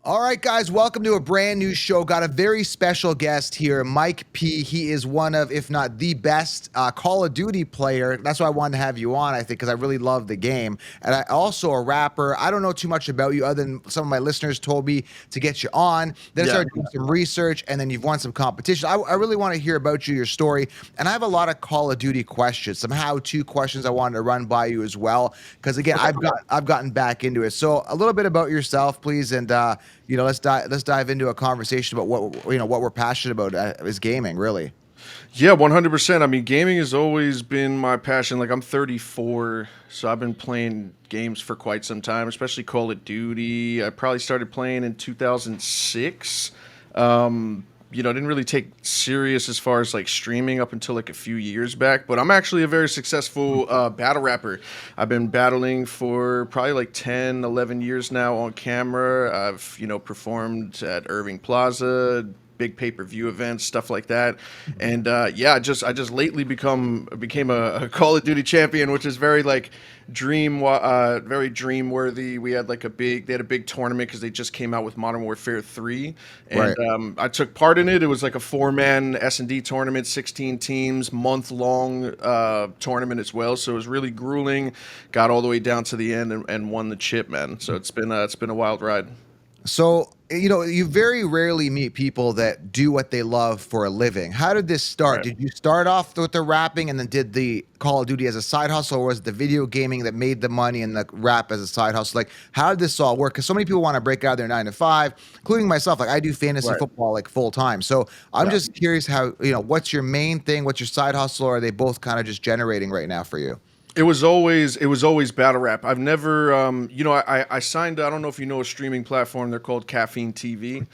All right, guys, welcome to a brand new show. Got a very special guest here, Mike P. He is one of, if not the best, Call of Duty player. That's why I wanted to have you on, I think, because I really love the game. And I also a rapper. I don't know too much about you other than some of my listeners told me to get you on. Then I started doing some research, and then you've won some competition. I really want to hear about you, your story. And I have a lot of Call of Duty questions, some how-to questions I wanted to run by you as well. Because again, I've gotten back into it. So a little bit about yourself, please, and let's dive into a conversation about what we're passionate about is gaming, really. Yeah, 100%. I mean, gaming has always been my passion. Like, I'm 34, so I've been playing games for quite some time, especially Call of Duty. I probably started playing in 2006. Didn't really take serious as far as like streaming up until like a few years back, but I'm actually a very successful battle rapper. I've been battling for probably like 10, 11 years now on camera. I've, performed at Irving Plaza, big pay-per-view events, stuff like that. And I just lately became a Call of Duty champion, which is very like very dream worthy. They had a big tournament because they just came out with Modern Warfare 3, and Right. I took part in it. It was like a 4-man S&D tournament, 16 teams, month-long tournament as well. So it was really grueling. Got all the way down to the end and won the chip, man. So it's been a wild ride. So, you very rarely meet people that do what they love for a living. How did this start? Right. Did you start off with the rapping and then did the Call of Duty as a side hustle, or was it the video gaming that made the money and the rap as a side hustle? Like, how did this all work? Because so many people want to break out of their 9 to 5, including myself. Like, I do fantasy Right. football like full time. So I'm Yeah. just curious how, what's your main thing? What's your side hustle? Or are they both kind of just generating right now for you? It was always battle rap. I've never, I signed. I don't know if you know a streaming platform. They're called Caffeine TV.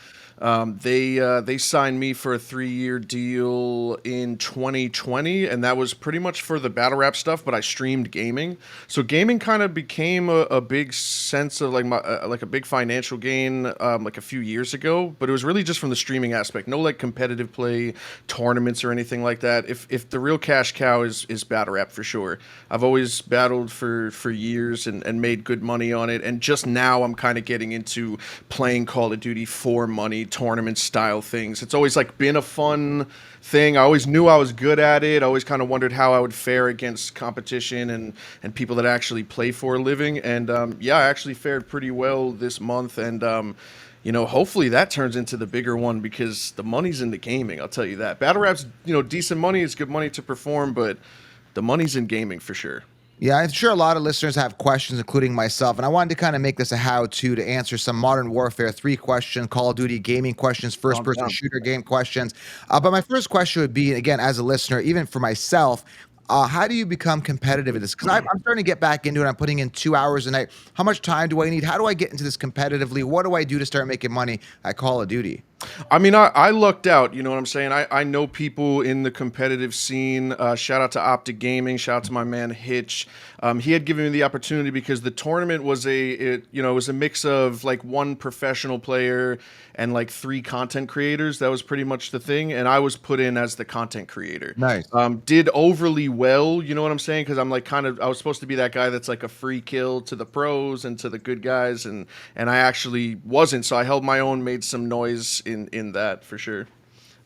They signed me for a 3-year deal in 2020, and that was pretty much for the battle rap stuff. But I streamed gaming, so gaming kind of became a big sense of like a big financial gain like a few years ago. But it was really just from the streaming aspect. No like competitive play, tournaments or anything like that. If the real cash cow is battle rap for sure. I've always battled for years and made good money on it. And just now I'm kind of getting into playing Call of Duty for money, tournament style things. It's always like been a fun thing. I always knew I was good at it. I always kind of wondered how I would fare against competition and people that actually play for a living. And I actually fared pretty well this month. And hopefully that turns into the bigger one because the money's in the gaming. I'll tell you that. Battle rap's, decent money. It's good money to perform, but the money's in gaming for sure. Yeah, I'm sure a lot of listeners have questions, including myself, and I wanted to kind of make this a how-to answer some Modern Warfare 3 questions, Call of Duty gaming questions, Calm first-person down. shooter game questions. But my first question would be, again, as a listener, even for myself, how do you become competitive in this? Because I'm starting to get back into it. I'm putting in 2 hours a night. How much time do I need? How do I get into this competitively? What do I do to start making money at Call of Duty? I mean, I lucked out. You know what I'm saying? I know people in the competitive scene. Shout out to Optic Gaming. Shout out to my man Hitch. He had given me the opportunity because the tournament was it was a mix of like one professional player and like 3 content creators. That was pretty much the thing. And I was put in as the content creator. Nice. Did overly well. You know what I'm saying? Because I'm like I was supposed to be that guy that's like a free kill to the pros and to the good guys, and I actually wasn't. So I held my own, made some noise in that for sure.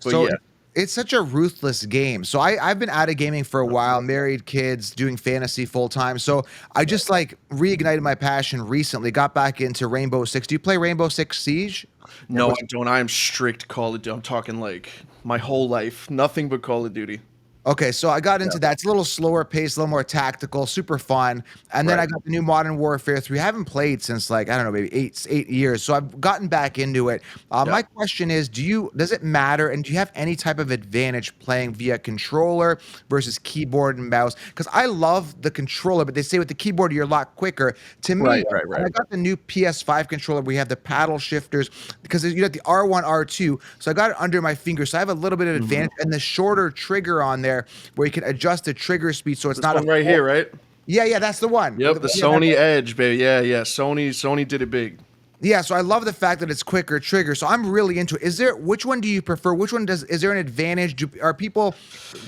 But So yeah. it's such a ruthless game. So I've been out of gaming for a while, married, kids, doing fantasy full time. So I just like reignited my passion recently, got back into Rainbow Six. Do you play Rainbow Six Siege? No, I don't. I am strict Call of Duty. I'm talking like my whole life, nothing but Call of Duty. Okay, so I got into Yeah. that. It's a little slower paced, a little more tactical, super fun. And then Right. I got the new Modern Warfare 3. I haven't played since like, I don't know, maybe eight years. So I've gotten back into it. Yeah. My question is, does it matter? And do you have any type of advantage playing via controller versus keyboard and mouse? Because I love the controller, but they say with the keyboard you're a lot quicker. To me, Right. Right. and I Right. got the new PS5 controller. We have the paddle shifters because you got the R1, R2. So I got it under my finger. So I have a little bit of Mhm. advantage and the shorter trigger on there where you can adjust the trigger speed so it's This not a one right full. here, right? Yeah, yeah, that's the one. Yep. The Yeah, that's Sony Edge, baby. Yeah. Yeah. Sony did it big. Yeah, so I love the fact that it's quicker trigger. So I'm really into it. Which one do you prefer? Is there an advantage? Are people,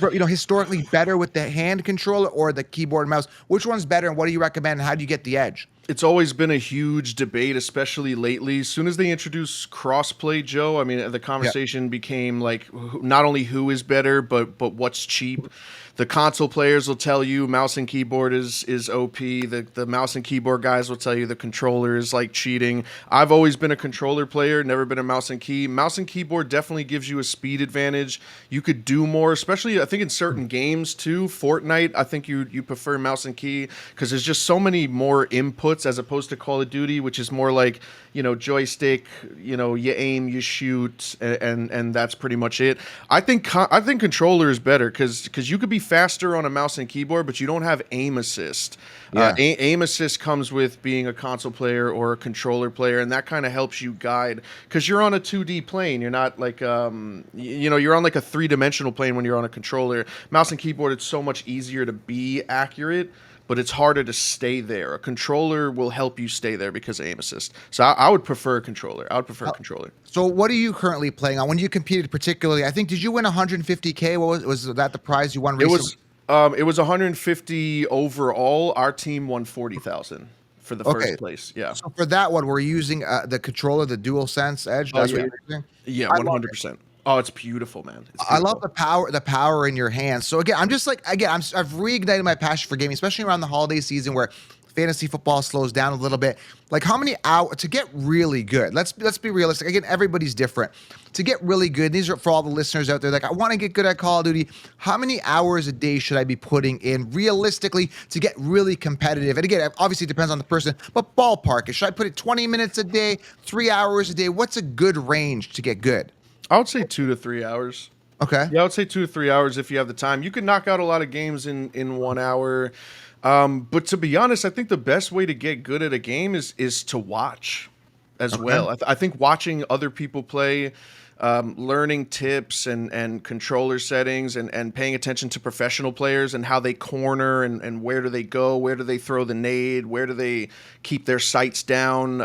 historically better with the hand controller or the keyboard and mouse? Which one's better, and what do you recommend? And how do you get the edge? It's always been a huge debate, especially lately. As soon as they introduced crossplay, Joe, I mean, the Yeah. conversation became like not only who is better, but what's cheap. The console players will tell you mouse and keyboard is OP. The mouse and keyboard guys will tell you the controller is like cheating. I've always been a controller player, never been a mouse and key. Mouse and keyboard definitely gives you a speed advantage. You could do more, especially I think in certain games too. Fortnite, I think you prefer mouse and key because there's just so many more inputs as opposed to Call of Duty, which is more like, joystick, you aim, you shoot, and that's pretty much it. I think controller is better because you could be faster on a mouse and keyboard, but you don't have aim assist. Yeah. Aim assist comes with being a console player or a controller player, and that kind of helps you guide because you're on a 2D plane. You're not like you're on like a 3-dimensional plane when you're on a controller. Mouse and keyboard, it's so much easier to be accurate, but it's harder to stay there. A controller will help you stay there because of aim assist. So I would prefer a controller. I would prefer a controller. So what are you currently playing on? When you competed particularly, I think, did you win 150K? What was that the prize you won recently? It was 150 overall. Our team won 40,000 for the first place. Yeah. So for that one, we're using the controller, the DualSense Edge. That's what you're using? Yeah, 100%. Oh, it's beautiful, man. It's beautiful. I love the power in your hands. So again, I've reignited my passion for gaming, especially around the holiday season where fantasy football slows down a little bit. Like how many hours to get really good? Let's be realistic. Again, everybody's different. To get really good, these are for all the listeners out there. Like I want to get good at Call of Duty. How many hours a day should I be putting in realistically to get really competitive? And again, obviously it depends on the person, but ballpark it. Should I put it 20 minutes a day, 3 hours a day? What's a good range to get good? I would say 2 to 3 hours. Okay. Yeah, I would say 2 to 3 hours if you have the time. You can knock out a lot of games in 1 hour. But to be honest, I think the best way to get good at a game is to watch as well. I think watching other people play, learning tips and controller settings and paying attention to professional players and how they corner and where do they go, where do they throw the nade, where do they keep their sights down,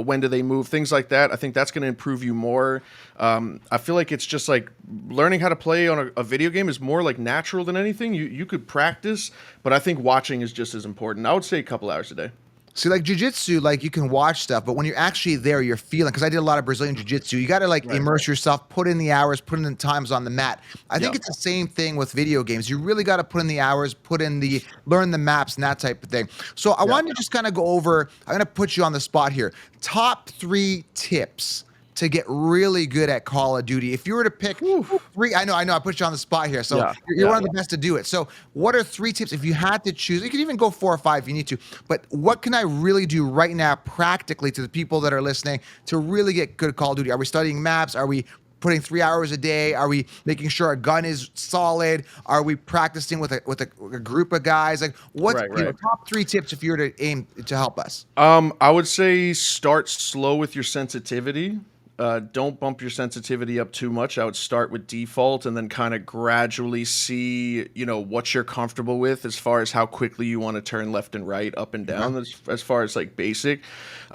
when do they move, things like that. I think that's going to improve you more. I feel like it's just like learning how to play on a video game is more like natural than anything. You could practice, but I think watching is just as important. I would say a couple hours a day. See, like jiu-jitsu, like you can watch stuff, but when you're actually there, you're feeling, because I did a lot of Brazilian jiu-jitsu, you got to immerse yourself, put in the hours, put in the times on the mat. I think it's the same thing with video games. You really got to put in the hours, learn the maps and that type of thing. So I wanted to just kind of go over, I'm going to put you on the spot here. Top 3 tips to get really good at Call of Duty. If you were to pick 3, I know, I put you on the spot here. So you're one of the best to do it. So what are 3 tips if you had to choose? You could even go 4 or 5 if you need to. But what can I really do right now practically to the people that are listening to really get good at Call of Duty? Are we studying maps? Are we putting 3 hours a day? Are we making sure our gun is solid? Are we practicing with a group of guys? Like what's top 3 tips if you were to aim to help us? I would say start slow with your sensitivity. Don't bump your sensitivity up too much. I would start with default and then kind of gradually see, what you're comfortable with as far as how quickly you want to turn left and right, up and down, as far as like basic.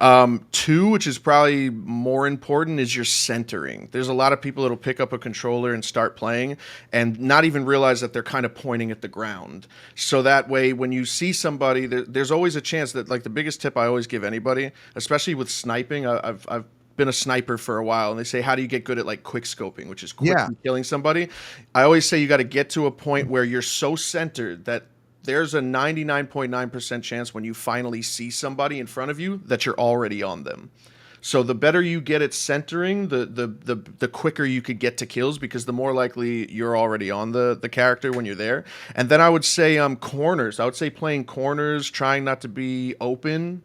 2, which is probably more important, is your centering. There's a lot of people that'll pick up a controller and start playing and not even realize that they're kind of pointing at the ground. So that way, when you see somebody, there's always a chance that, like, the biggest tip I always give anybody, especially with sniping, I've been a sniper for a while, and they say, how do you get good at like quick scoping, which is quickly killing somebody? I always say you got to get to a point where you're so centered that there's a 99.9% chance when you finally see somebody in front of you that you're already on them. So the better you get at centering, the quicker you could get to kills, because the more likely you're already on the character when you're there. And then I would say corners. I would say playing corners, trying not to be open.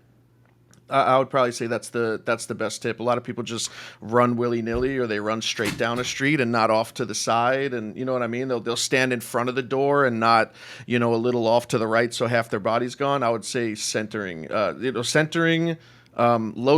I would probably say that's the best tip. A lot of people just run willy-nilly, or they run straight down a street and not off to the side, and you know what I mean? They'll stand in front of the door and not, a little off to the right, so half their body's gone. I would say centering, low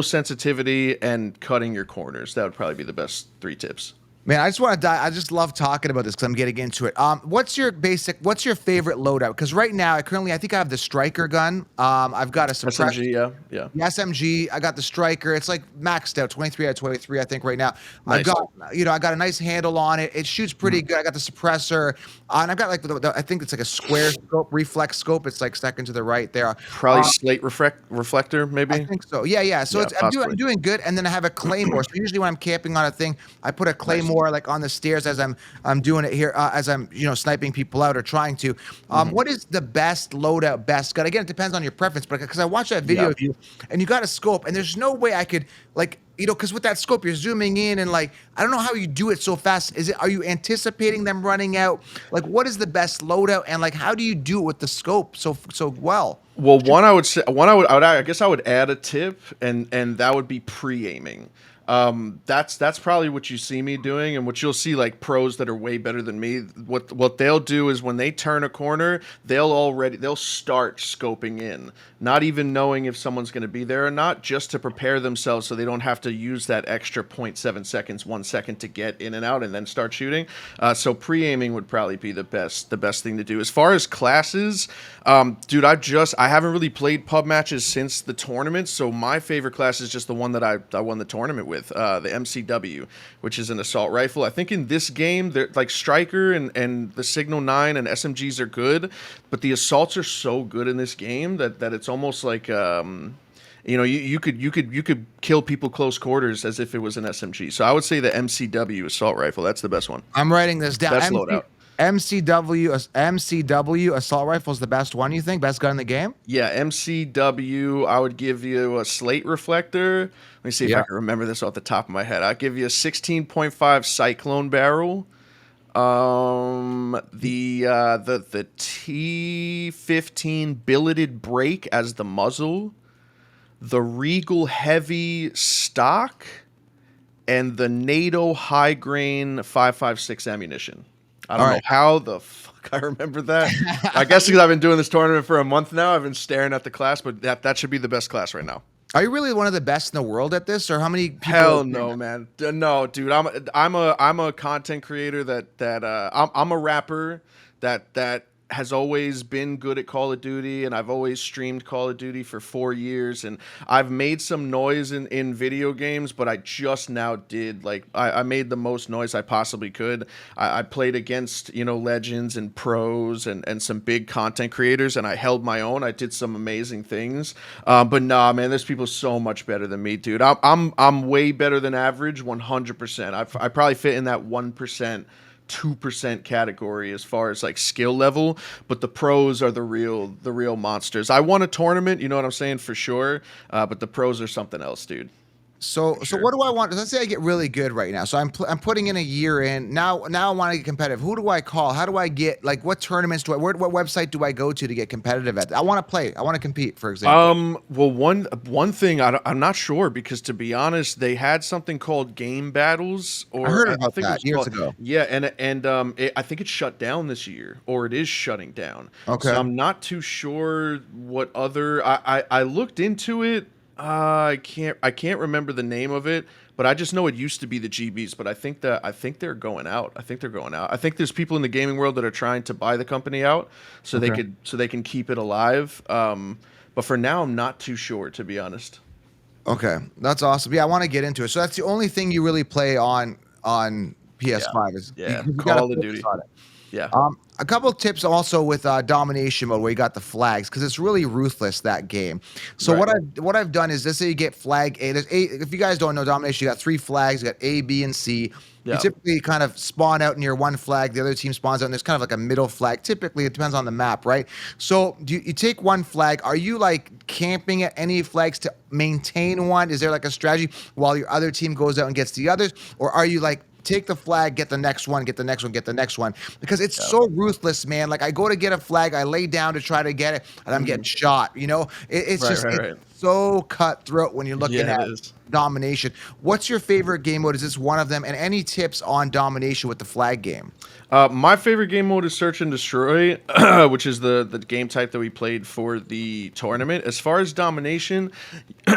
sensitivity, and cutting your corners. That would probably be the best 3 tips. Man, I just want to die. I just love talking about this because I'm getting into it. What's your favorite loadout? Because right now, I think I have the striker gun. I've got a suppressor. SMG, yeah, yeah, The SMG, I got the striker. It's like maxed out, 23 out of 23, I think right now. I've nice. got, I got a nice handle on it. It shoots pretty good. I got the suppressor, and I've got like I think it's like a square scope, reflex scope. It's like second to the right there. Probably slate reflector, I maybe. think so. Yeah, yeah. So Yeah, I'm possibly. doing good, and then I have a claymore. So usually when I'm camping on a thing, I put a Nice. claymore like on the stairs as I'm doing it here, as I'm sniping people out or trying to. What is the best loadout, best gun? Again, it depends on your preference, but because I watched that video Yeah. of you, and you got a scope, and there's no way I could like because with that scope you're zooming in and like I don't know how you do it so fast. Are you anticipating them running out? Like what is the best loadout, and like how do you do it with the scope so well? Well, one I would say, I guess I would add a tip, and that would be pre-aiming. That's probably what you see me doing, and what you'll see like pros that are way better than me. What they'll do is when they turn a corner, they'll start scoping in, not even knowing if someone's going to be there or not, just to prepare themselves so they don't have to use that extra zero point 0.7 seconds, 1 second to get in and out and then start shooting. So pre-aiming would probably be the best thing to do. As far as classes, dude, I haven't really played pub matches since the tournament, so my favorite class is just the one that I won the tournament with, the MCW, which is an assault rifle. I think in this game, they're like striker and the Signal 9 and SMGs are good, but the assaults are so good in this game that it's almost like you could kill people close quarters as if it was an SMG. So I would say the MCW assault rifle. That's the best one. I'm writing this down. Best loadout. MCW assault rifle is the best one. You think best gun in the game? Yeah, MCW. I would give you a slate reflector. Let me see if I can remember this off the top of my head. I'll give you a 16.5 cyclone barrel. The T15 billeted break as the muzzle, the Regal heavy stock, and the NATO high grain 5.56 ammunition. I don't know how the fuck I remember that. I guess because I've been doing this tournament for a month now, I've been staring at the class, but that should be the best class right now. Are you really one of the best in the world at this, or how many people? Hell no, man. No, dude. I'm a content creator I'm a rapper that has always been good at Call of Duty, and I've always streamed Call of Duty for 4 years, and I've made some noise in video games, but I just now did, like, I made the most noise I possibly could. I played against, legends and pros and some big content creators, and I held my own. I did some amazing things. But nah, man, there's people so much better than me, dude. I'm way better than average, 100%. I probably fit in that 1%. 2% category as far as like skill level, but the pros are the real monsters. I won a tournament, you know what I'm saying, for sure, but the pros are something else, dude. So what do I want? Let's say I get really good right now. So I'm putting in a year in. Now I want to get competitive. Who do I call? How do I get, like, what tournaments what website do I go to get competitive at? I want to play. I want to compete, for example. Well, one thing I'm not sure, because to be honest, they had something called Game Battles, or I heard about think that it was years called, ago. yeah, and I think it shut down this year, or it is shutting down. Okay. So I'm not too sure what other. I looked into it. I can't remember the name of it, but I just know it used to be the GBs. But I think they're going out. I think there's people in the gaming world that are trying to buy the company out so they can keep it alive. But for now, I'm not too sure, to be honest. Okay, that's awesome. Yeah, I want to get into it. So that's the only thing you really play on PS5 is you gotta Call of Duty. focus on it. Yeah. A couple of tips also with domination mode, where you got the flags, because it's really ruthless, that game. So Right. what I've done is, let's say you get flag A. There's if you guys don't know domination, you got 3 flags. You got A, B, and C. Yeah. You typically kind of spawn out near one flag, the other team spawns out, and there's kind of like a middle flag. Typically, it depends on the map, right? So you take one flag. Are you like camping at any flags to maintain one? Is there like a strategy while your other team goes out and gets the others, or are you like, take the flag, get the next one, get the next one, get the next one? Because it's so ruthless, man. Like, I go to get a flag, I lay down to try to get it, and I'm getting shot. It's Right. so cutthroat when you're looking at it is. domination. What's your favorite game mode? Is this one of them? And any tips on domination with the flag game? My favorite game mode is Search and Destroy, which is the game type that we played for the tournament. As far as domination,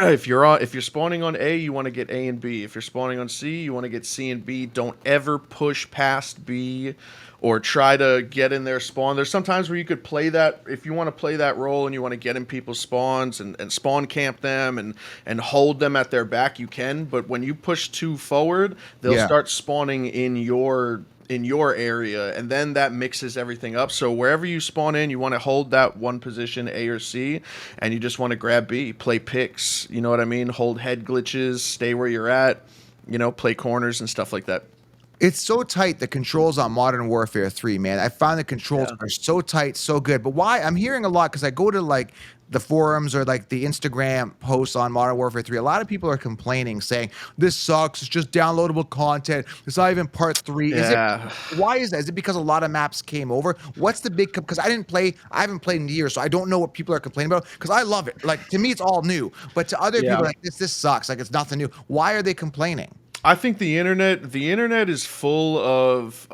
if you're spawning on A, you want to get A and B. If you're spawning on C, you want to get C and B. Don't ever push past B or try to get in their spawn. There's sometimes where you could play that, if you want to play that role and you want to get in people's spawns and spawn camp them and hold them at their back, you can. But when you push too forward, they'll start spawning in your area, and then that mixes everything up. So wherever you spawn in, you want to hold that one position, A or C, and you just want to grab B, play picks, you know what I mean? Hold head glitches, stay where you're at, play corners and stuff like that. It's so tight, the controls on Modern Warfare 3, man. I find the controls are so tight, so good. But why? I'm hearing a lot because I go to like the forums or like the Instagram posts on Modern Warfare 3. A lot of people are complaining, saying this sucks. It's just downloadable content. It's not even part 3. Why is that? Is it because a lot of maps came over? What's the big? Because I haven't played in years, so I don't know what people are complaining about. Because I love it. Like, to me, it's all new. But to other people, like this sucks. Like, it's nothing new. Why are they complaining? I think the internet is full of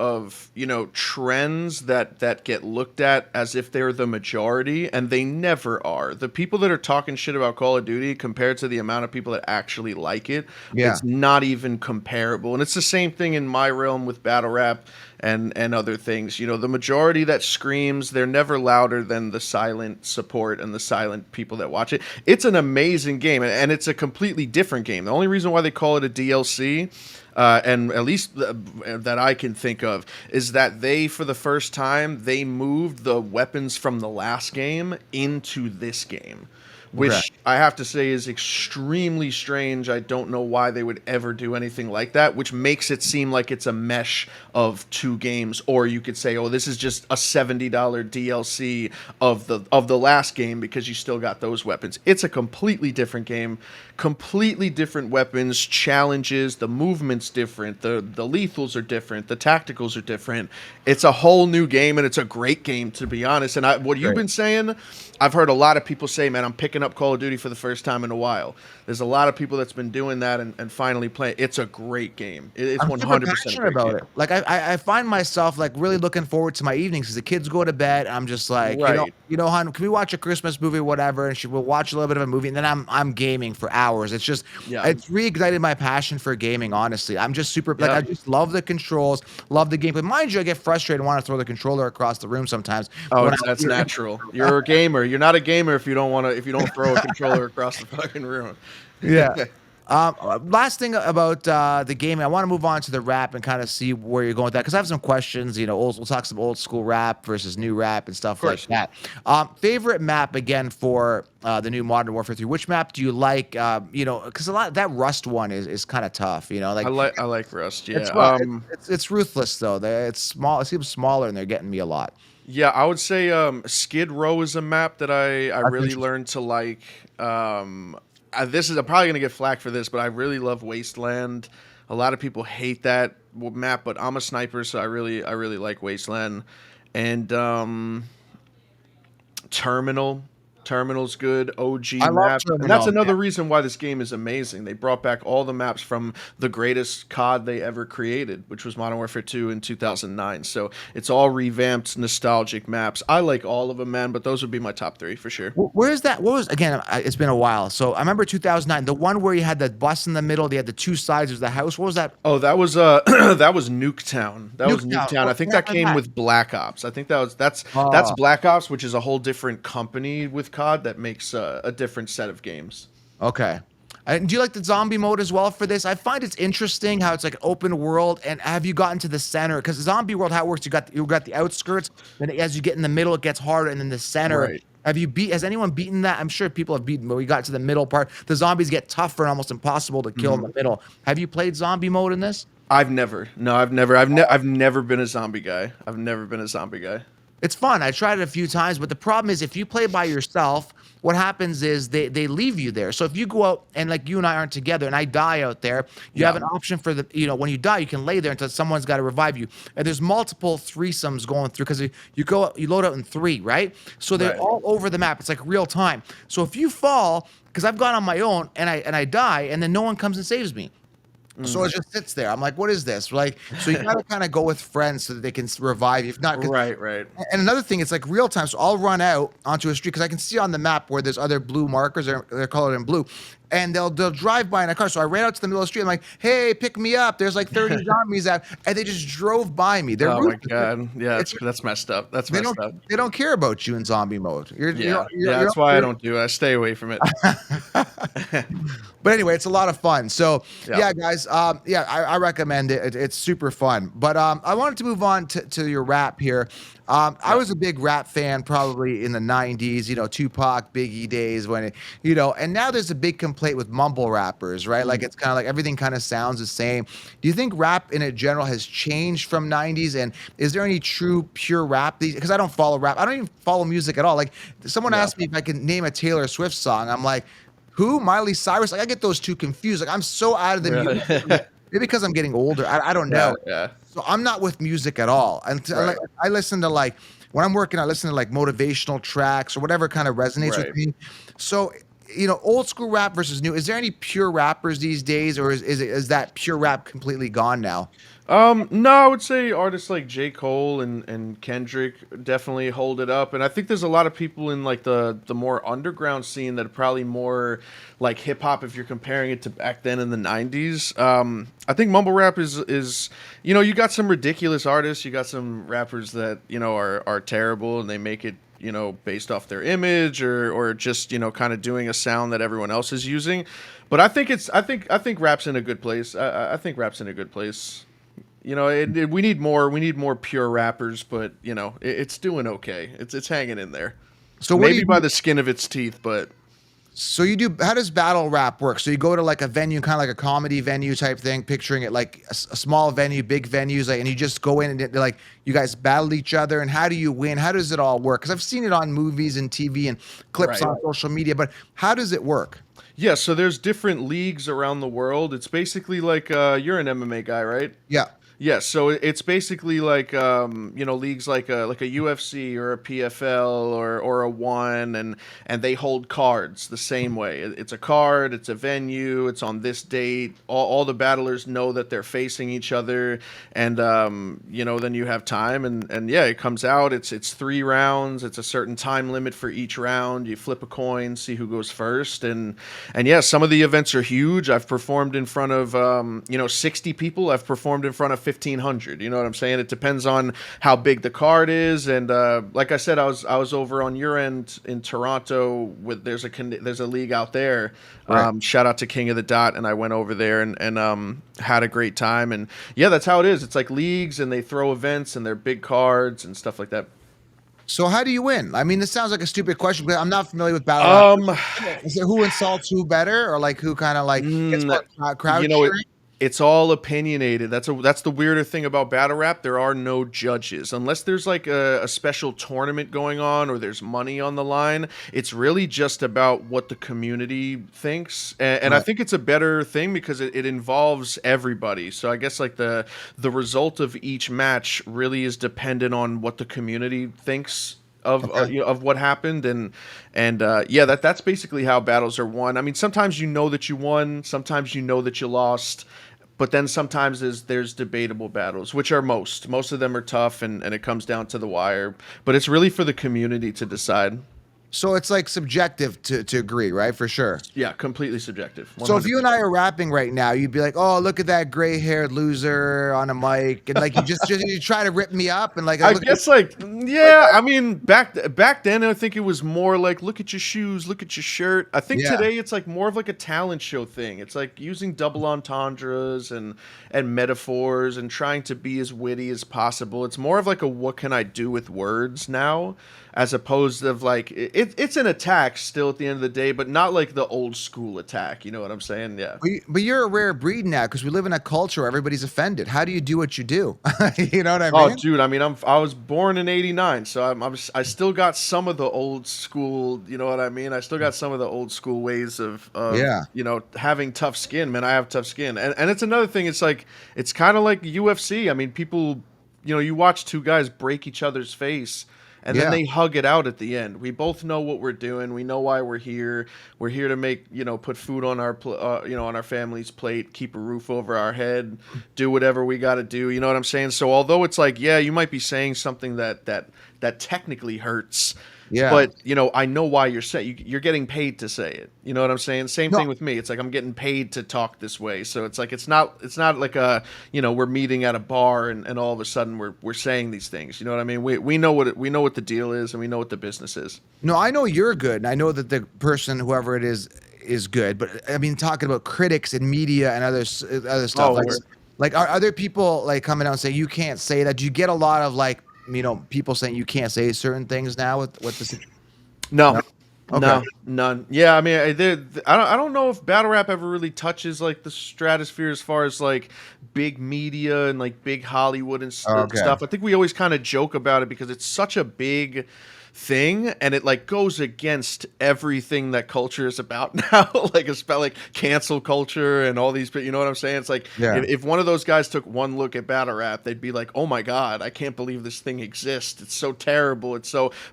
trends that get looked at as if they're the majority, and they never are. The people that are talking shit about Call of Duty compared to the amount of people that actually like it, it's not even comparable. And it's the same thing in my realm with battle rap and other things. The majority that screams, they're never louder than the silent support and the silent people that watch it. It's an amazing game, and it's a completely different game. The only reason why they call it a DLC, and at least that I can think of, is that they, for the first time, they moved the weapons from the last game into this game, which I have to say is extremely strange. I don't know why they would ever do anything like that, which makes it seem like it's a mesh of two games. Or you could say, oh, this is just a $70 DLC of the last game because you still got those weapons. It's a completely different game, completely different weapons, challenges, the movement's different, the lethals are different, the tacticals are different. It's a whole new game, and it's a great game, to be honest. And what you've been saying, I've heard a lot of people say, man, I'm picking up Call of Duty for the first time in a while. There's a lot of people that's been doing that and finally playing. It's a great game. It's I'm 100% passionate about it. Like, I find myself like really looking forward to my evenings because the kids go to bed. I'm just like, hon, can we watch a Christmas movie, whatever? And we'll watch a little bit of a movie, and then I'm gaming for hours. It's just, it's reignited my passion for gaming. Honestly, I'm just super like I just love the controls, love the gameplay. Mind you, I get frustrated and want to throw the controller across the room sometimes. Oh, that's natural. You're a gamer. You're not a gamer if you don't throw a controller across the fucking room. Yeah. Last thing about the gaming, I want to move on to the rap and kind of see where you're going with that because I have some questions. We'll talk some old school rap versus new rap and stuff like that. Favorite map again for the new Modern Warfare 3. Which map do you like? Because a lot that Rust one is kind of tough. Like I like Rust. Yeah, it's ruthless though. It's small. It seems smaller, and they're getting me a lot. Yeah, I would say Skid Row is a map that I really learned to like. I'm probably gonna get flack for this, but I really love Wasteland. A lot of people hate that map, but I'm a sniper, so I really like Wasteland. And Terminal's good, OG map. And that's another reason why this game is amazing. They brought back all the maps from the greatest COD they ever created, which was Modern Warfare 2 in 2009. So it's all revamped, nostalgic maps. I like all of them, man, but those would be my top 3 for sure. Where's that? What was, again, it's been a while. So I remember 2009, the one where you had the bus in the middle, they had the two sides, there's the house. What was that? Oh, that was that was Nuketown. That was Nuketown. I think that came with Black Ops. I think that's Black Ops, which is a whole different company with COD that makes a different set of games. Okay. And do you like the zombie mode as well for this? I find it's interesting how it's like open world. And have you gotten to the center? Because the zombie world, how it works, you got the outskirts. Then as you get in the middle, it gets harder, and then the center. Right. Has anyone beaten that? I'm sure people have beaten, but we got to the middle part. The zombies get tougher and almost impossible to kill in the middle. Have you played zombie mode in this? I've never been a zombie guy. I've never been a zombie guy. It's fun. I tried it a few times, but the problem is if you play by yourself, what happens is they leave you there. So if you go out and like you and I aren't together and I die out there, you have an option for when you die, you can lay there until someone's got to revive you. And there's multiple threesomes going through because you load out in 3, right? So they're all over the map. It's like real time. So if you fall, because I've gone on my own and I die, and then no one comes and saves me. So it just sits there. I'm like, what is this? Like, so you gotta kind of go with friends so that they can revive you. If not, 'cause Right, right. and another thing, it's like real time. So I'll run out onto a street because I can see on the map where there's other blue markers. They're colored in blue, and they'll drive by in a car. So I ran out to the middle of the street. I'm like, "Hey, pick me up! There's like 30 zombies out," and they just drove by me. They're Oh my ruthless. God. Yeah, It's that's messed up. That's they messed don't up. they don't care about you in zombie mode. Yeah. Yeah, that's why I don't do it. I stay away from it. But anyway, it's a lot of fun. So Yeah. yeah, guys, yeah, I recommend it. It's super fun. But I wanted to move on to your rap here. I Yeah. was a big rap fan probably in the '90s. Tupac, Biggie days when and now there's a big complaint with mumble rappers, right? Like Mm. it's kind of like everything kind of sounds the same. Do you think rap in a general has changed from '90s? And is there any true pure rap? Because I don't follow rap. I don't even follow music at all. Like someone Yeah. asked me if I could name a Taylor Swift song. I'm like, who? Miley Cyrus? Like I get those two confused. Like I'm so out of the Really? music. Maybe because I'm getting older. I don't Yeah, know. yeah. So I'm not with music at all. And Right. I listen to like when I'm working, I listen to like motivational tracks or whatever kind of resonates Right. with me. So old school rap versus new. Is there any pure rappers these days, or is that pure rap completely gone now? No, I would say artists like J. Cole and Kendrick definitely hold it up. And I think there's a lot of people in like the more underground scene that are probably more like hip hop if you're comparing it to back then in the 90s. I think mumble rap is you got some ridiculous artists, you got some rappers that, are terrible and they make it based off their image or just, kind of doing a sound that everyone else is using. But I think rap's in a good place. I think rap's in a good place. We need more pure rappers, but it's doing okay. It's hanging in there. So what do Maybe you by do? the skin of its teeth, but So you do, how does battle rap work? So you go to like a venue, kind of like a comedy venue type thing, picturing it like a small venue, big venues, like, and you just go in and like you guys battle each other. And how do you win? How does it all work? Because I've seen it on movies and TV and clips right. on social media, but how does it work? Yeah. So there's different leagues around the world. It's basically like you're an MMA guy, right? Yeah. Yeah, so it's basically like leagues like a UFC or a PFL or a One, and they hold cards the same way. It's a card, it's a venue, it's on this date. All the battlers know that they're facing each other, and then you have time, and yeah, it comes out. It's 3 rounds. It's a certain time limit for each round. You flip a coin, see who goes first, and yeah, some of the events are huge. I've performed in front of 60 people. I've performed in front of 1,500. You know what I'm saying? It depends on how big the card is, and like I said, I was over on your end in Toronto with there's a league out there. Right. Shout out to King of the Dot, and I went over there and had a great time. And yeah, that's how it is. It's like leagues, and they throw events, and they're big cards and stuff like that. So how do you win? I mean, this sounds like a stupid question, but I'm not familiar with battle rap. Um, Is it who insults who better, or like who kind of like gets mm, more crowd it, cheering? it's all opinionated. That's the weirder thing about battle rap. There are no judges unless there's like a special tournament going on or there's money on the line. It's really just about what the community thinks, and I Right. think it's a better thing because it involves everybody. So I guess like the result of each match really is dependent on what the community thinks Okay. of what happened, and yeah, that's basically how battles are won. I mean, sometimes you know that you won, sometimes you know that you lost, but then sometimes there's debatable battles, which are most of them are tough, and it comes down to the wire. But it's really for the community to decide. So it's like subjective to agree, right? For sure. Yeah, completely subjective. So if you and 100%. I are rapping right now, you'd be like, "Oh, look at that gray-haired loser on a mic," and like just you try to rip me up, and like I look at guess yeah, I mean back then I think it was more like look at your shoes, look at your shirt. I think yeah. today it's like more of like a talent show thing. It's like using double entendres and metaphors and trying to be as witty as possible. It's more of like a what can I do with words now, as opposed of like it's an attack still at the end of the day, but not like the old school attack. You know what I'm saying? Yeah. But you're a rare breed now because we live in a culture where everybody's offended. How do you do what you do? You know what I Oh, mean? dude, I mean, I was born in '89, so I still got some of the old school. You know what I mean? I still got some of the old school ways of Yeah. having tough skin. Man, I have tough skin, and it's another thing. It's like it's kind of like UFC. I mean, people, you watch two guys break each other's face, and then Yeah. they hug it out at the end. We both know what we're doing. We know why we're here. We're here to make, put food on our on our family's plate, keep a roof over our head, do whatever we got to do. You know what I'm saying? So although it's like, yeah, you might be saying something that technically hurts, Yeah. but I know why you're getting paid to say it. You know what I'm saying? Same No, thing with me. It's like I'm getting paid to talk this way. So it's like it's not like we're meeting at a bar and all of a sudden we're saying these things. You know what I mean? We know we know what the deal is, and we know what the business is. no, I know you're good, and I know that the person, whoever it is good. But I mean, talking about critics and media and other stuff, Oh, like are other people like coming out and saying you can't say that? Do you get a lot of like people saying you can't say certain things now with this? no. No. Okay. No, none. Yeah, I mean, I don't know if battle rap ever really touches like the stratosphere as far as like big media and like big Hollywood and Okay. stuff. I think we always kind of joke about it because it's such a big thing and it like goes against everything that culture is about now. Like it's about like cancel culture and all these, you know what I'm saying? It's like Yeah. if one of those guys took one look at battle rap, they'd be like, oh my God, I can't believe this thing exists. It's so terrible.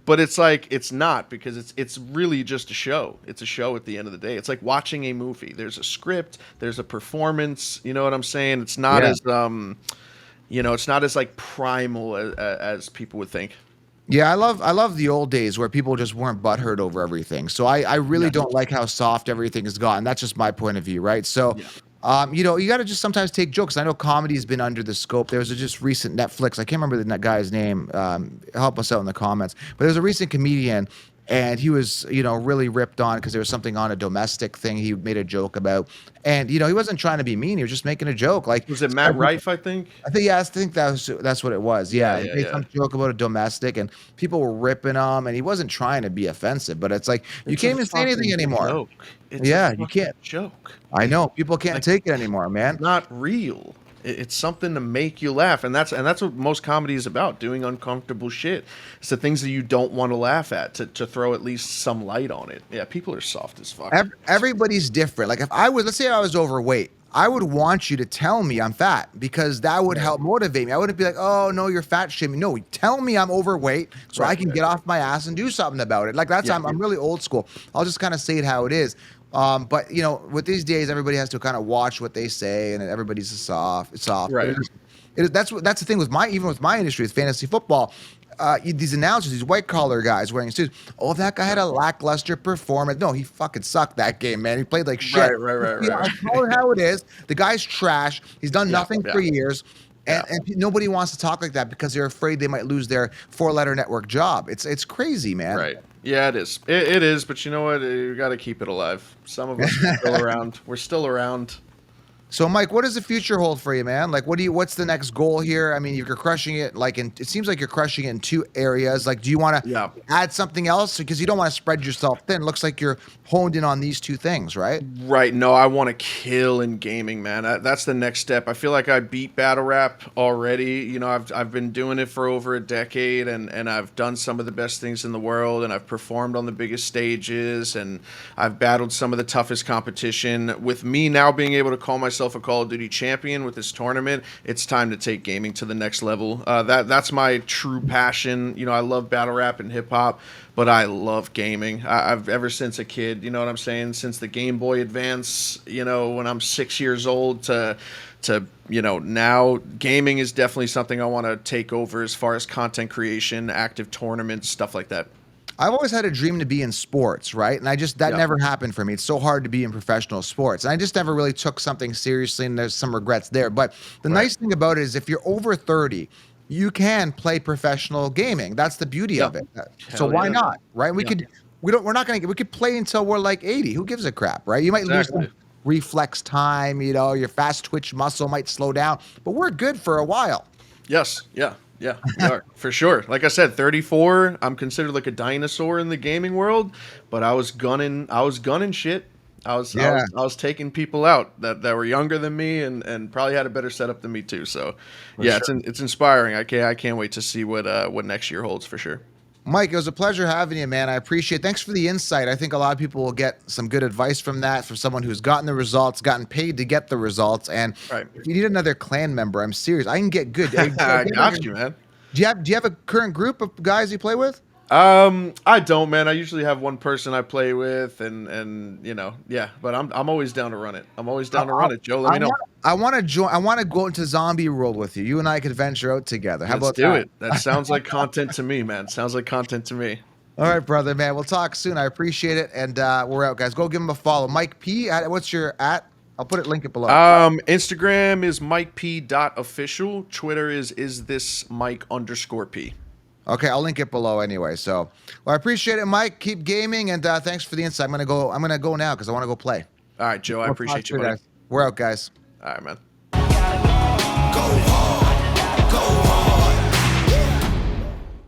But it's like, it's not, because it's really just a show. It's a show at the end of the day. It's like watching a movie. There's a script, there's a performance, you know what I'm saying? It's not Yeah. as, it's not as like primal as people would think. Yeah, I love the old days where people just weren't butthurt over everything. So I really Yeah. don't like how soft everything has gotten. That's just my point of view, right? So, Yeah. you got to just sometimes take jokes. I know comedy's been under the scope. There was a just recent Netflix. I can't remember the guy's name. Help us out in the comments. But there's a recent comedian, and he was, really ripped on because there was something on a domestic thing he made a joke about, and he wasn't trying to be mean. He was just making a joke, like. Was it Matt Rife, I think? I think that's what it was. Yeah, Yeah, he yeah, made yeah. some joke about a domestic, and people were ripping him, and he wasn't trying to be offensive, but it's like you It's a can't even say anything fucking anymore. joke. It's a Yeah, you fucking can't. joke. I know people can't Like, take it anymore, man. not real. It's something to make you laugh, and that's what most comedy is about: doing uncomfortable shit. It's the things that you don't want to laugh at, to throw at least some light on it. Yeah, people are soft as fuck. Everybody's different. Like if let's say I was overweight, I would want you to tell me I'm fat because that would Right, help motivate me. I wouldn't be like, oh no, you're fat shaming. No, tell me I'm overweight so I right, can right. get off my ass and do something about it. Like Yeah, I'm really old school. I'll just kind of say it how it is. But with these days, everybody has to kind of watch what they say, and everybody's soft. But right. that's the thing with even with my industry, with fantasy football. These announcers, these white collar guys wearing suits. Oh, that guy had a lackluster performance. No, he fucking sucked that game, man. He played like shit. Right, right, right, Yeah, right, I call it how it is. The guy's trash. He's done Yeah, nothing yeah, for years. yeah. And nobody wants to talk like that because they're afraid they might lose their four-letter network job. It's crazy, man. Right. Yeah, it is. It is, but you know what? You got to keep it alive. Some of us are still around. We're still around. So, Mike, what does the future hold for you, man? Like, what's the next goal here? I mean, you're crushing it. Like, it seems like you're crushing it in two areas. Like, do you want to Yeah. add something else? Because you don't want to spread yourself thin. Looks like you're honed in on these two things, right? Right. No, I want to kill in gaming, man. That's the next step. I feel like I beat battle rap already. I've been doing it for over a decade, and I've done some of the best things in the world, and I've performed on the biggest stages, and I've battled some of the toughest competition. With me now being able to call myself a Call of Duty champion with this tournament, it's time to take gaming to the next level. That's my true passion. I love battle rap and hip hop, but I love gaming. I've ever since a kid, you know what I'm saying? Since the Game Boy Advance, when I'm 6 years old to now, gaming is definitely something I want to take over as far as content creation, active tournaments, stuff like that. I've always had a dream to be in sports, right? And that Yeah. never happened for me. It's so hard to be in professional sports. And I just never really took something seriously, and there's some regrets there. But the Right. nice thing about it is if you're over 30, you can play professional gaming. That's the beauty Yeah. of it. So Hell why yeah. not, right? Yeah. We could play until we're like 80. Who gives a crap, right? You might lose Exactly. some reflex time, your fast twitch muscle might slow down, but we're good for a while. Yes, yeah, yeah, we are for sure. Like I said, 34. I'm considered like a dinosaur in the gaming world, but I was gunning shit. Yeah. I was taking people out that were younger than me and probably had a better setup than me too. So, yeah, it's inspiring. I can't wait to see what next year holds for sure. Mike, it was a pleasure having you, man. I appreciate it. Thanks for the insight. I think a lot of people will get some good advice from that, from someone who's gotten the results, gotten paid to get the results. And Right. if you need another clan member, I'm serious. I can get good. I got you, man. Do you have a current group of guys you play with? I don't, man. I usually have one person I play with, and you know, yeah. But I'm always down to run it. I'm always down to run it, Joe. Let I me know. want I want to join. I want to go into zombie world with you. You and I could venture out together. How Let's about do that? it. That sounds like content to me, man. Sounds like content to me. All right, brother, man. We'll talk soon. I appreciate it, and we're out, guys. Go give him a follow. Mike P. What's your at? I'll put it link it below. Instagram is MikeP.official. Twitter is this Mike_P. Okay, I'll link it below anyway. So, well, I appreciate it, Mike. Keep gaming, and thanks for the insight. I'm gonna go now because I want to go play. All right, Joe. I We'll talk appreciate you, soon, buddy. guys. We're out, guys. All right, man.